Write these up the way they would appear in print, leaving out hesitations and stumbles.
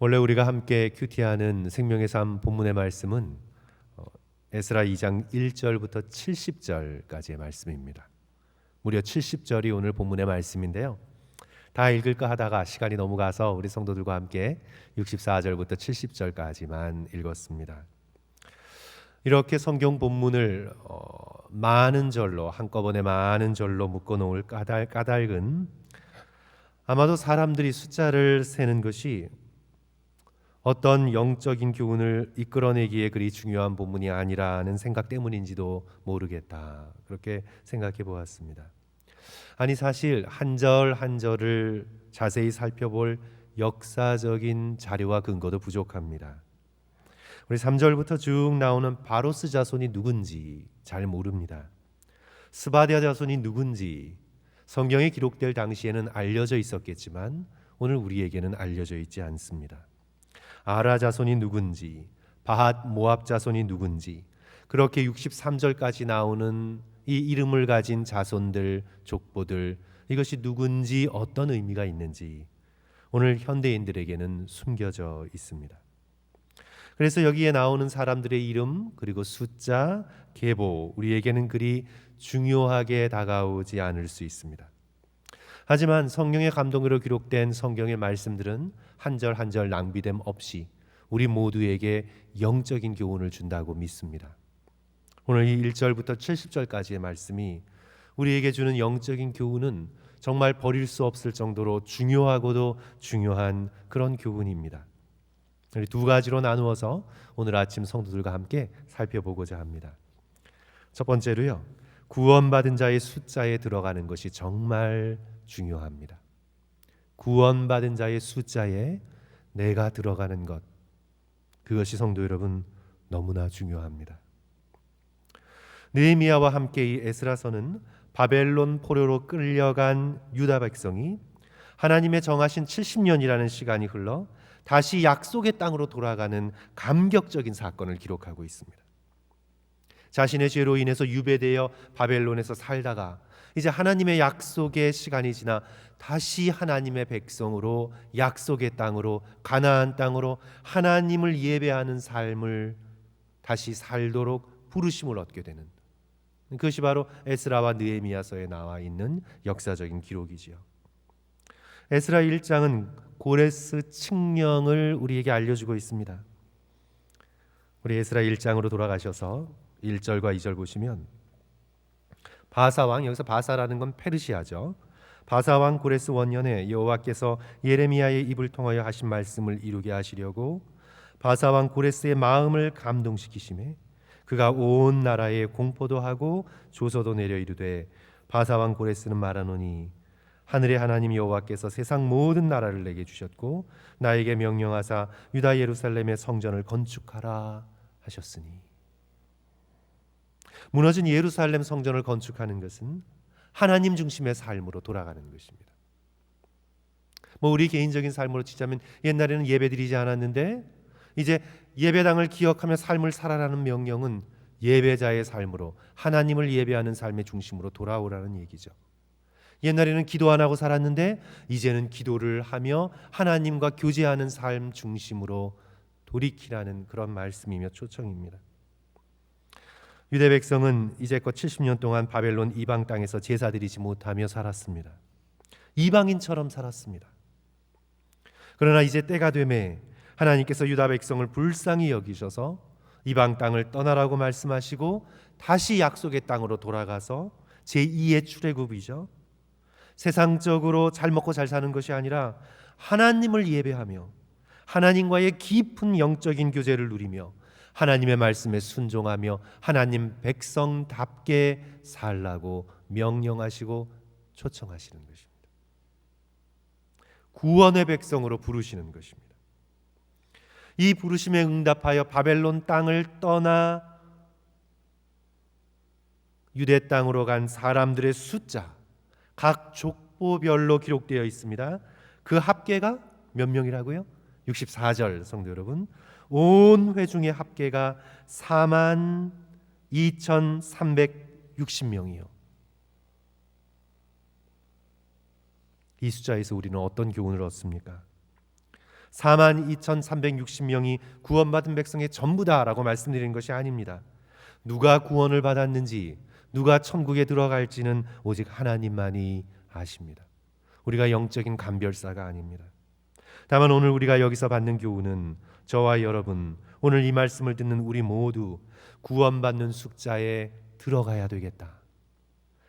원래 우리가 함께 큐티하는 생명의 삶 본문의 말씀은 에스라 2장 1절부터 70절까지의 말씀입니다. 무려 70절이 오늘 본문의 말씀인데요. 다 읽을까 하다가 시간이 너무 가서 우리 성도들과 함께 64절부터 70절까지만 읽었습니다. 이렇게 성경 본문을 많은 절로, 한꺼번에 많은 절로 묶어놓을 까닭은 아마도 사람들이 숫자를 세는 것이 어떤 영적인 교훈을 이끌어내기에 그리 중요한 본문이 아니라는 생각 때문인지도 모르겠다, 그렇게 생각해 보았습니다. 아니, 사실 한 절 한 절을 자세히 살펴볼 역사적인 자료와 근거도 부족합니다. 우리 3절부터 쭉 나오는 바로스 자손이 누군지 잘 모릅니다. 스바랴 자손이 누군지 성경에 기록될 당시에는 알려져 있었겠지만 오늘 우리에게는 알려져 있지 않습니다. 아라 자손이 누군지, 바핫 모압 자손이 누군지, 그렇게 63절까지 나오는 이 이름을 가진 자손들, 족보들, 이것이 누군지 어떤 의미가 있는지 오늘 현대인들에게는 숨겨져 있습니다. 그래서 여기에 나오는 사람들의 이름 그리고 숫자, 계보, 우리에게는 그리 중요하게 다가오지 않을 수 있습니다. 하지만 성령의 감동으로 기록된 성경의 말씀들은 한 절 한 절 낭비됨 없이 우리 모두에게 영적인 교훈을 준다고 믿습니다. 오늘 이 1절부터 70절까지의 말씀이 우리에게 주는 영적인 교훈은 정말 버릴 수 없을 정도로 중요하고도 중요한 그런 교훈입니다. 우리 두 가지로 나누어서 오늘 아침 성도들과 함께 살펴보고자 합니다. 첫 번째로요, 구원받은 자의 숫자에 들어가는 것이 정말 중요합니다. 구원받은 자의 숫자에 내가 들어가는 것, 그것이 성도 여러분 너무나 중요합니다. 느헤미야와 함께 이 에스라서는 바벨론 포로로 끌려간 유다 백성이 하나님의 정하신 70년이라는 시간이 흘러 다시 약속의 땅으로 돌아가는 감격적인 사건을 기록하고 있습니다. 자신의 죄로 인해서 유배되어 바벨론에서 살다가 이제 하나님의 약속의 시간이 지나 다시 하나님의 백성으로 약속의 땅으로, 가나안 땅으로 하나님을 예배하는 삶을 다시 살도록 부르심을 얻게 되는, 그것이 바로 에스라와 느헤미야서에 나와 있는 역사적인 기록이지요. 에스라 1장은 고레스 칙령을 우리에게 알려주고 있습니다. 우리 에스라 1장으로 돌아가셔서 1절과 2절 보시면 바사왕, 여기서 바사라는 건 페르시아죠. 바사왕 고레스 원년에 여호와께서 예레미야의 입을 통하여 하신 말씀을 이루게 하시려고 바사왕 고레스의 마음을 감동시키심에 그가 온 나라에 공포도 하고 조서도 내려 이르되, 바사왕 고레스는 말하노니 하늘의 하나님 여호와께서 세상 모든 나라를 내게 주셨고 나에게 명령하사 유다 예루살렘의 성전을 건축하라 하셨으니. 무너진 예루살렘 성전을 건축하는 것은 하나님 중심의 삶으로 돌아가는 것입니다. 우리 개인적인 삶으로 치자면 옛날에는 예배드리지 않았는데 이제 예배당을 기억하며 삶을 살아라는 명령은 예배자의 삶으로, 하나님을 예배하는 삶의 중심으로 돌아오라는 얘기죠. 옛날에는 기도 안 하고 살았는데 이제는 기도를 하며 하나님과 교제하는 삶 중심으로 돌이키라는 그런 말씀이며 초청입니다. 유대 백성은 이제껏 70년 동안 바벨론 이방 땅에서 제사 드리지 못하며 살았습니다. 이방인처럼 살았습니다. 그러나 이제 때가 되매 하나님께서 유다 백성을 불쌍히 여기셔서 이방 땅을 떠나라고 말씀하시고 다시 약속의 땅으로 돌아가서 제2의 출애굽이죠. 세상적으로 잘 먹고 잘 사는 것이 아니라 하나님을 예배하며 하나님과의 깊은 영적인 교제를 누리며 하나님의 말씀에 순종하며 하나님 백성답게 살라고 명령하시고 초청하시는 것입니다. 구원의 백성으로 부르시는 것입니다. 이 부르심에 응답하여 바벨론 땅을 떠나 유대 땅으로 간 사람들의 숫자, 각 족보별로 기록되어 있습니다. 그 합계가 몇 명이라고요? 64절 성도 여러분, 온 회중의 합계가 42,360명이요. 이 숫자에서 우리는 어떤 교훈을 얻습니까? 42,360명이 구원받은 백성의 전부다라고 말씀드리는 것이 아닙니다. 누가 구원을 받았는지, 누가 천국에 들어갈지는 오직 하나님만이 아십니다. 우리가 영적인 감별사가 아닙니다. 다만 오늘 우리가 여기서 받는 교훈은 저와 여러분, 오늘 이 말씀을 듣는 우리 모두 구원받는 숫자에 들어가야 되겠다.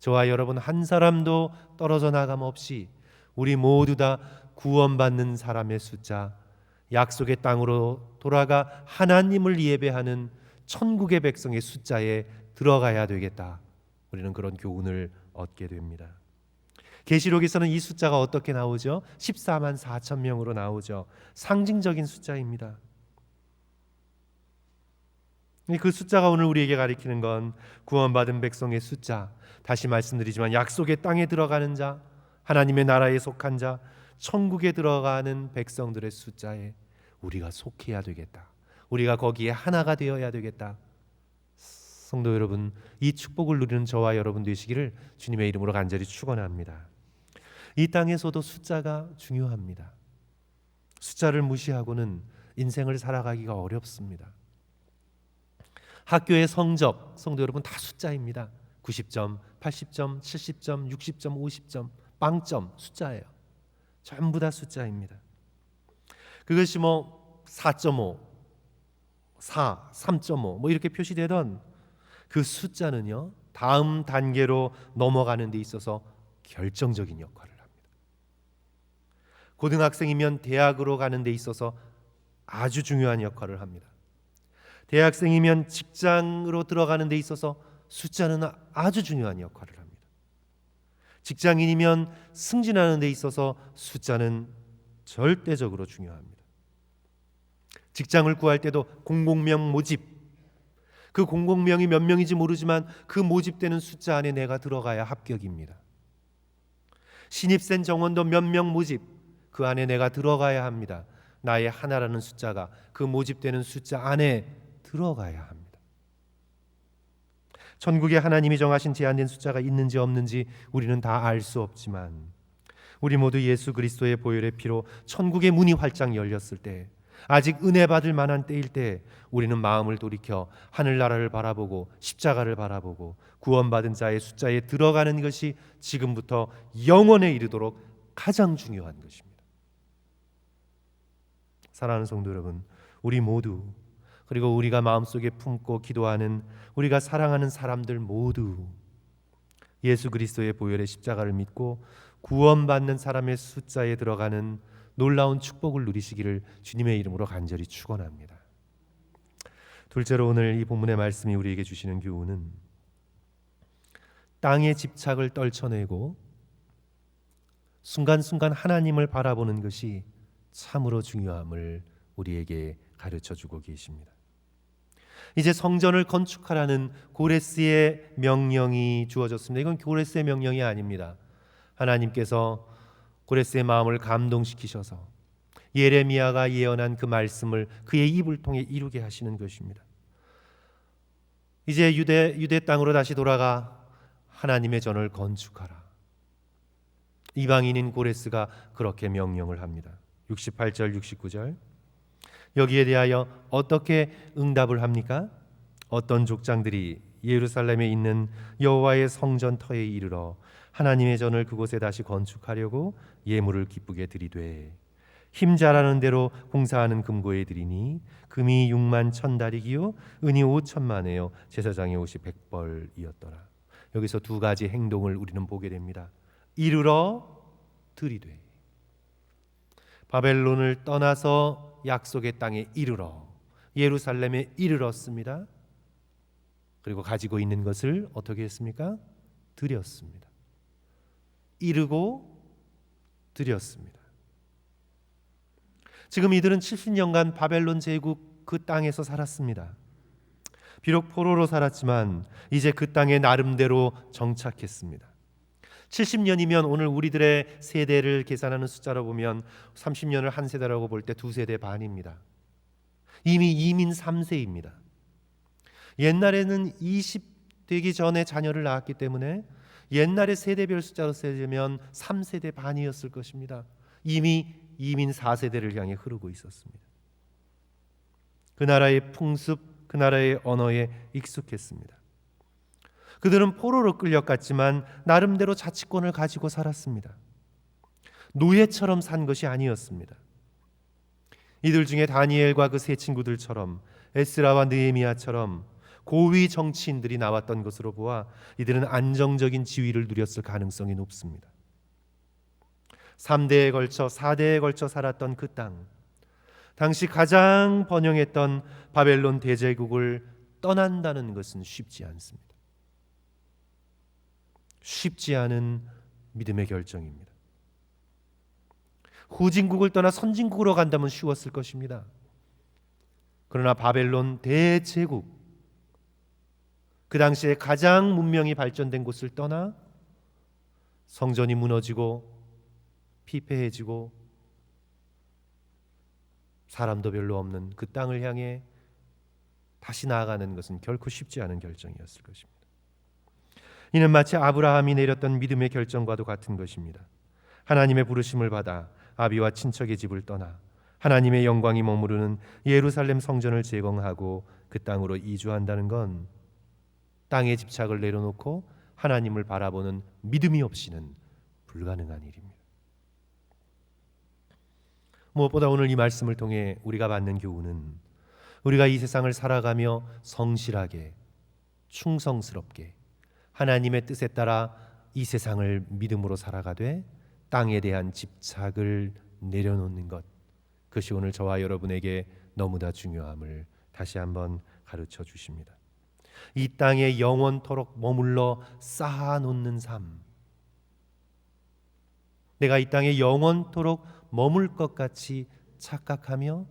저와 여러분 한 사람도 떨어져 나감 없이 우리 모두 다 구원받는 사람의 숫자, 약속의 땅으로 돌아가 하나님을 예배하는 천국의 백성의 숫자에 들어가야 되겠다. 우리는 그런 교훈을 얻게 됩니다. 계시록에서는 이 숫자가 어떻게 나오죠? 14만 4천 명으로 나오죠. 상징적인 숫자입니다. 그 숫자가 오늘 우리에게 가리키는 건 구원받은 백성의 숫자, 다시 말씀드리지만 약속의 땅에 들어가는 자, 하나님의 나라에 속한 자, 천국에 들어가는 백성들의 숫자에 우리가 속해야 되겠다. 우리가 거기에 하나가 되어야 되겠다. 성도 여러분, 이 축복을 누리는 저와 여러분 되시기를 주님의 이름으로 간절히 축원합니다. 이 땅에서도 숫자가 중요합니다. 숫자를 무시하고는 인생을 살아가기가 어렵습니다. 학교의 성적, 성도 여러분 다 숫자입니다. 90점, 80점, 70점, 60점, 50점, 빵점 숫자예요. 전부 다 숫자입니다. 그것이 4.5, 4, 3.5 이렇게 표시되던 그 숫자는요, 다음 단계로 넘어가는 데 있어서 결정적인 역할을 합니다. 고등학생이면 대학으로 가는 데 있어서 아주 중요한 역할을 합니다. 대학생이면 직장으로 들어가는 데 있어서 숫자는 아주 중요한 역할을 합니다. 직장인이면 승진하는 데 있어서 숫자는 절대적으로 중요합니다. 직장을 구할 때도 공공명 모집, 그 공공명이 몇 명인지 모르지만 그 모집되는 숫자 안에 내가 들어가야 합격입니다. 신입생 정원도 몇 명 모집, 그 안에 내가 들어가야 합니다. 나의 하나라는 숫자가 그 모집되는 숫자 안에 들어가야 합니다. 천국에 하나님이 정하신 제한된 숫자가 있는지 없는지 우리는 다 알 수 없지만 우리 모두 예수 그리스도의 보혈의 피로 천국의 문이 활짝 열렸을 때, 아직 은혜 받을 만한 때일 때 우리는 마음을 돌이켜 하늘나라를 바라보고 십자가를 바라보고 구원받은 자의 숫자에 들어가는 것이 지금부터 영원에 이르도록 가장 중요한 것입니다. 사랑하는 성도 여러분, 우리 모두, 그리고 우리가 마음속에 품고 기도하는 우리가 사랑하는 사람들 모두 예수 그리스도의 보혈의 십자가를 믿고 구원받는 사람의 숫자에 들어가는 놀라운 축복을 누리시기를 주님의 이름으로 간절히 축원합니다. 둘째로 오늘 이 본문의 말씀이 우리에게 주시는 교훈은 땅의 집착을 떨쳐내고 순간순간 하나님을 바라보는 것이 참으로 중요함을 우리에게 가르쳐주고 계십니다. 이제 성전을 건축하라는 고레스의 명령이 주어졌습니다. 이건 고레스의 명령이 아닙니다. 하나님께서 고레스의 마음을 감동시키셔서 예레미야가 예언한 그 말씀을 그의 입을 통해 이루게 하시는 것입니다. 이제 유대 땅으로 다시 돌아가 하나님의 전을 건축하라. 이방인인 고레스가 그렇게 명령을 합니다. 68절 69절 여기에 대하여 어떻게 응답을 합니까? 어떤 족장들이 예루살렘에 있는 여호와의 성전 터에 이르러 하나님의 전을 그곳에 다시 건축하려고 예물을 기쁘게 드리되 힘 잘하는 대로 공사하는 금고에 드리니 금이 6만 1,000다리기요 은이 5천만에요 제사장의 옷이 100벌이었더라. 여기서 두 가지 행동을 우리는 보게 됩니다. 이르러 드리되, 바벨론을 떠나서 약속의 땅에 이르러 예루살렘에 이르렀습니다. 그리고 가지고 있는 것을 어떻게 했습니까? 드렸습니다. 이르고 드렸습니다. 지금 이들은 70년간 바벨론 제국 그 땅에서 살았습니다. 비록 포로로 살았지만 이제 그 땅에 나름대로 정착했습니다. 70년이면 오늘 우리들의 세대를 계산하는 숫자로 보면 30년을 한 세대라고 볼 때 두 세대 반입니다. 이미 이민 3세입니다. 옛날에는 20 되기 전에 자녀를 낳았기 때문에 옛날의 세대별 숫자로 세면 3세대 반이었을 것입니다. 이미 이민 4세대를 향해 흐르고 있었습니다. 그 나라의 풍습, 그 나라의 언어에 익숙했습니다. 그들은 포로로 끌려갔지만 나름대로 자치권을 가지고 살았습니다. 노예처럼 산 것이 아니었습니다. 이들 중에 다니엘과 그 세 친구들처럼 에스라와 느헤미야처럼 고위 정치인들이 나왔던 것으로 보아 이들은 안정적인 지위를 누렸을 가능성이 높습니다. 3대에 걸쳐 4대에 걸쳐 살았던 그 땅, 당시 가장 번영했던 바벨론 대제국을 떠난다는 것은 쉽지 않습니다. 쉽지 않은 믿음의 결정입니다. 후진국을 떠나 선진국으로 간다면 쉬웠을 것입니다. 그러나 바벨론 대제국, 그 당시에 가장 문명이 발전된 곳을 떠나 성전이 무너지고 피폐해지고 사람도 별로 없는 그 땅을 향해 다시 나아가는 것은 결코 쉽지 않은 결정이었을 것입니다. 이는 마치 아브라함이 내렸던 믿음의 결정과도 같은 것입니다. 하나님의 부르심을 받아 아비와 친척의 집을 떠나 하나님의 영광이 머무르는 예루살렘 성전을 재건하고 그 땅으로 이주한다는 건 땅에 집착을 내려놓고 하나님을 바라보는 믿음이 없이는 불가능한 일입니다. 무엇보다 오늘 이 말씀을 통해 우리가 받는 교훈은 우리가 이 세상을 살아가며 성실하게 충성스럽게 하나님의 뜻에 따라 이 세상을 믿음으로 살아가되 땅에 대한 집착을 내려놓는 것, 그것이 오늘 저와 여러분에게 너무나 중요함을 다시 한번 가르쳐 주십니다. 이 땅에 영원토록 머물러 쌓아놓는 삶, 내가 이 땅에 영원토록 머물 것 같이 착각하며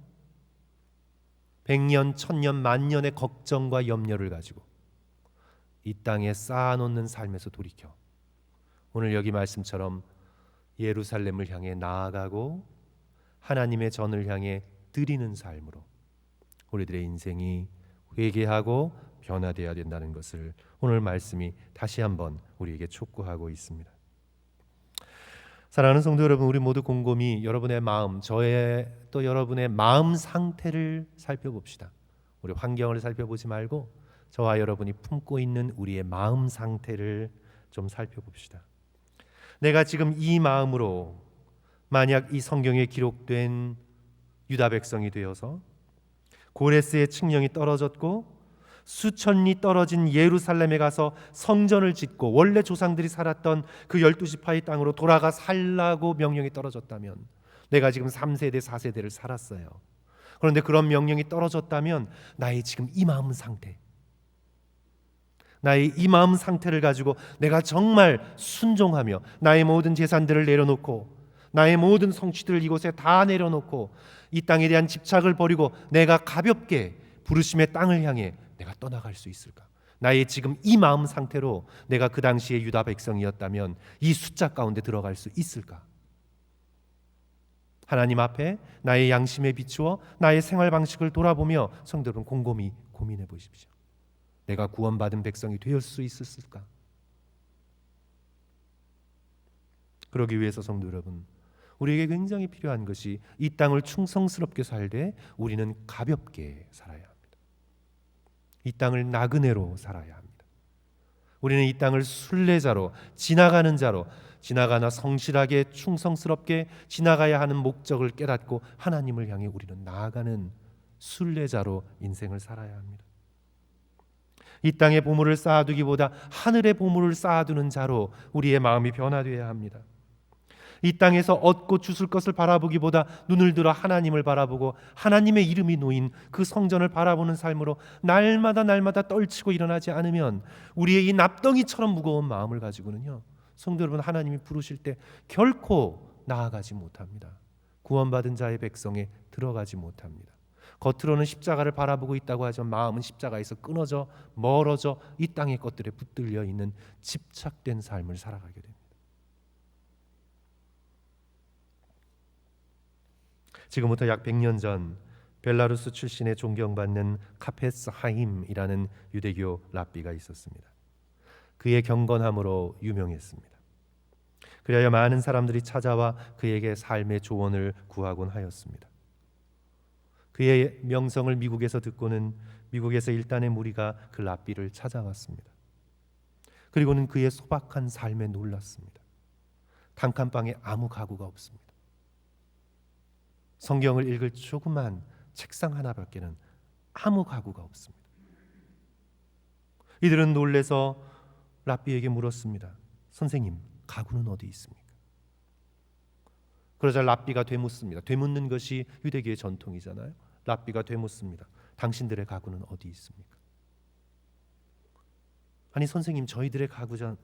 100년, 1000년, 만년의 걱정과 염려를 가지고 이 땅에 쌓아놓는 삶에서 돌이켜 오늘 여기 말씀처럼 예루살렘을 향해 나아가고 하나님의 전을 향해 드리는 삶으로 우리들의 인생이 회개하고 변화되어야 된다는 것을 오늘 말씀이 다시 한번 우리에게 촉구하고 있습니다. 사랑하는 성도 여러분, 우리 모두 곰곰이 여러분의 마음, 저의 또 여러분의 마음 상태를 살펴봅시다. 우리 환경을 살펴보지 말고 저와 여러분이 품고 있는 우리의 마음 상태를 좀 살펴봅시다. 내가 지금 이 마음으로 만약 이 성경에 기록된 유다 백성이 되어서 고레스의 칙령이 떨어졌고 수천 리 떨어진 예루살렘에 가서 성전을 짓고 원래 조상들이 살았던 그 12지파의 땅으로 돌아가 살라고 명령이 떨어졌다면, 내가 지금 3세대 4세대를 살았어요. 그런데 그런 명령이 떨어졌다면 나의 지금 이 마음 상태, 나의 이 마음 상태를 가지고 내가 정말 순종하며 나의 모든 재산들을 내려놓고 나의 모든 성취들을 이곳에 다 내려놓고 이 땅에 대한 집착을 버리고 내가 가볍게 부르심의 땅을 향해 내가 떠나갈 수 있을까? 나의 지금 이 마음 상태로 내가 그 당시의 유다 백성이었다면 이 숫자 가운데 들어갈 수 있을까? 하나님 앞에 나의 양심에 비추어 나의 생활 방식을 돌아보며 성도 여러분 곰곰이 고민해 보십시오. 내가 구원받은 백성이 될 수 있었을까? 그러기 위해서 성도 여러분, 우리에게 굉장히 필요한 것이 이 땅을 충성스럽게 살되 우리는 가볍게 살아야 합니다. 이 땅을 나그네로 살아야 합니다. 우리는 이 땅을 순례자로, 지나가는 자로, 지나가나 성실하게 충성스럽게 지나가야 하는 목적을 깨닫고 하나님을 향해 우리는 나아가는 순례자로 인생을 살아야 합니다. 이 땅의 보물을 쌓아두기보다 하늘의 보물을 쌓아두는 자로 우리의 마음이 변화되어야 합니다. 이 땅에서 얻고 주실 것을 바라보기보다 눈을 들어 하나님을 바라보고 하나님의 이름이 놓인 그 성전을 바라보는 삶으로 날마다 떨치고 일어나지 않으면 우리의 이 납덩이처럼 무거운 마음을 가지고는요, 성도 여러분, 하나님이 부르실 때 결코 나아가지 못합니다. 구원받은 자의 백성에 들어가지 못합니다. 겉으로는 십자가를 바라보고 있다고 하지만 마음은 십자가에서 끊어져 멀어져 이 땅의 것들에 붙들려 있는 집착된 삶을 살아가게 됩니다. 지금부터 약 100년 전 벨라루스 출신의 존경받는 카페스 하임이라는 유대교 랍비가 있었습니다. 그의 경건함으로 유명했습니다. 그리하여 많은 사람들이 찾아와 그에게 삶의 조언을 구하곤 하였습니다. 그의 명성을 미국에서 듣고는 미국에서 일단의 무리가 그 랍비를 찾아왔습니다. 그리고는 그의 소박한 삶에 놀랐습니다. 단칸방에 아무 가구가 없습니다. 성경을 읽을 조그만 책상 하나밖에는 아무 가구가 없습니다. 이들은 놀래서 랍비에게 물었습니다. 선생님, 가구는 어디 있습니까? 그러자 랍비가 되묻습니다. 되묻는 것이 유대교의 전통이잖아요. 랍비가 되묻습니다. 당신들의 가구는 어디 있습니까? 아니 선생님, 저희들의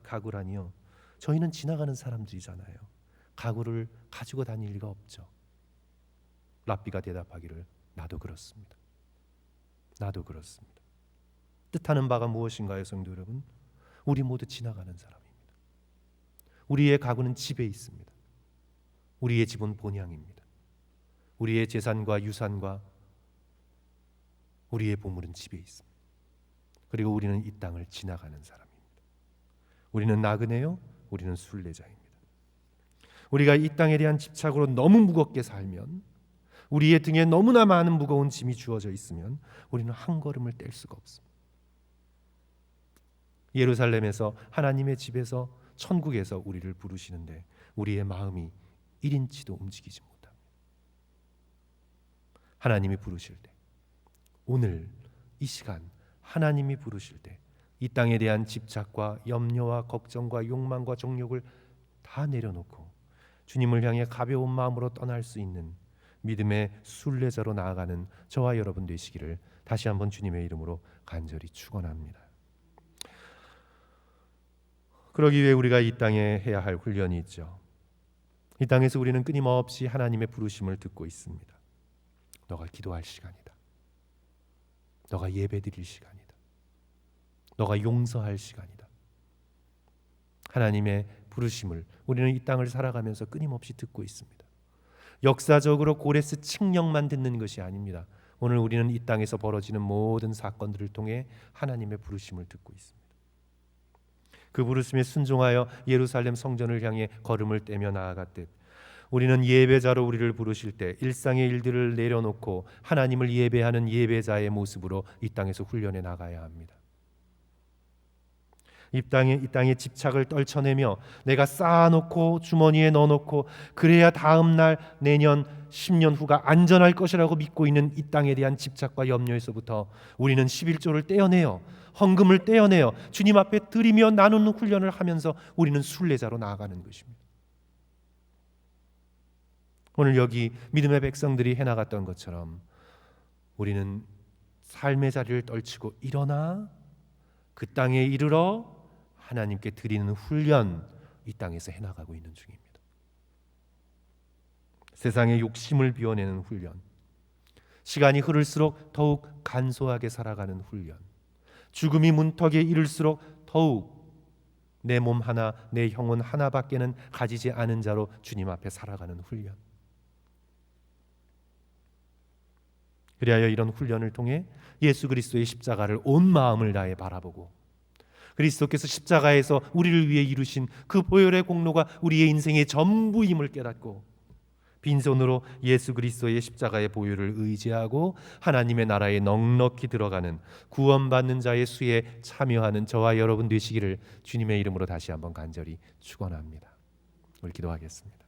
가구라니요. 저희는 지나가는 사람들이잖아요. 가구를 가지고 다닐 리가 없죠. 랍비가 대답하기를 나도 그렇습니다. 나도 그렇습니다. 뜻하는 바가 무엇인가요, 성도 여러분? 우리 모두 지나가는 사람입니다. 우리의 가구는 집에 있습니다. 우리의 집은 본향입니다. 우리의 재산과 유산과 우리의 보물은 집에 있습니다. 그리고 우리는 이 땅을 지나가는 사람입니다. 우리는 나그네요, 우리는 순례자입니다. 우리가 이 땅에 대한 집착으로 너무 무겁게 살면, 우리의 등에 너무나 많은 무거운 짐이 주어져 있으면 우리는 한 걸음을 뗄 수가 없습니다. 예루살렘에서, 하나님의 집에서, 천국에서 우리를 부르시는데 우리의 마음이 1인치도 움직이지 못합니다. 하나님이 부르실 때, 오늘 이 시간 하나님이 부르실 때 이 땅에 대한 집착과 염려와 걱정과 욕망과 정욕을 다 내려놓고 주님을 향해 가벼운 마음으로 떠날 수 있는 믿음의 순례자로 나아가는 저와 여러분 되시기를 다시 한번 주님의 이름으로 간절히 축원합니다. 그러기 위해 우리가 이 땅에 해야 할 훈련이 있죠. 이 땅에서 우리는 끊임없이 하나님의 부르심을 듣고 있습니다. 너가 기도할 시간이다. 너가 예배드릴 시간이다. 너가 용서할 시간이다. 하나님의 부르심을 우리는 이 땅을 살아가면서 끊임없이 듣고 있습니다. 역사적으로 고레스 칙령만 듣는 것이 아닙니다. 오늘 우리는 이 땅에서 벌어지는 모든 사건들을 통해 하나님의 부르심을 듣고 있습니다. 그 부르심에 순종하여 예루살렘 성전을 향해 걸음을 떼며 나아갔듯 우리는 예배자로 우리를 부르실 때 일상의 일들을 내려놓고 하나님을 예배하는 예배자의 모습으로 이 땅에서 훈련해 나가야 합니다. 이 땅의 집착을 떨쳐내며 내가 쌓아놓고 주머니에 넣어놓고 그래야 다음 날 내년 10년 후가 안전할 것이라고 믿고 있는 이 땅에 대한 집착과 염려에서부터 우리는 11조를 떼어내어 헌금을 떼어내어 주님 앞에 드리며 나누는 훈련을 하면서 우리는 순례자로 나아가는 것입니다. 오늘 여기 믿음의 백성들이 해나갔던 것처럼 우리는 삶의 자리를 떨치고 일어나 그 땅에 이르러 하나님께 드리는 훈련, 이 땅에서 해나가고 있는 중입니다. 세상의 욕심을 비워내는 훈련, 시간이 흐를수록 더욱 간소하게 살아가는 훈련, 죽음이 문턱에 이를수록 더욱 내 몸 하나, 내 영혼 하나밖에는 가지지 않은 자로 주님 앞에 살아가는 훈련. 그리하여 이런 훈련을 통해 예수 그리스도의 십자가를 온 마음을 다해 바라보고 그리스도께서 십자가에서 우리를 위해 이루신 그 보혈의 공로가 우리의 인생의 전부임을 깨닫고 빈손으로 예수 그리스도의 십자가의 보혈을 의지하고 하나님의 나라에 넉넉히 들어가는 구원받는 자의 수에 참여하는 저와 여러분 되시기를 주님의 이름으로 다시 한번 간절히 축원합니다. 우리 기도하겠습니다.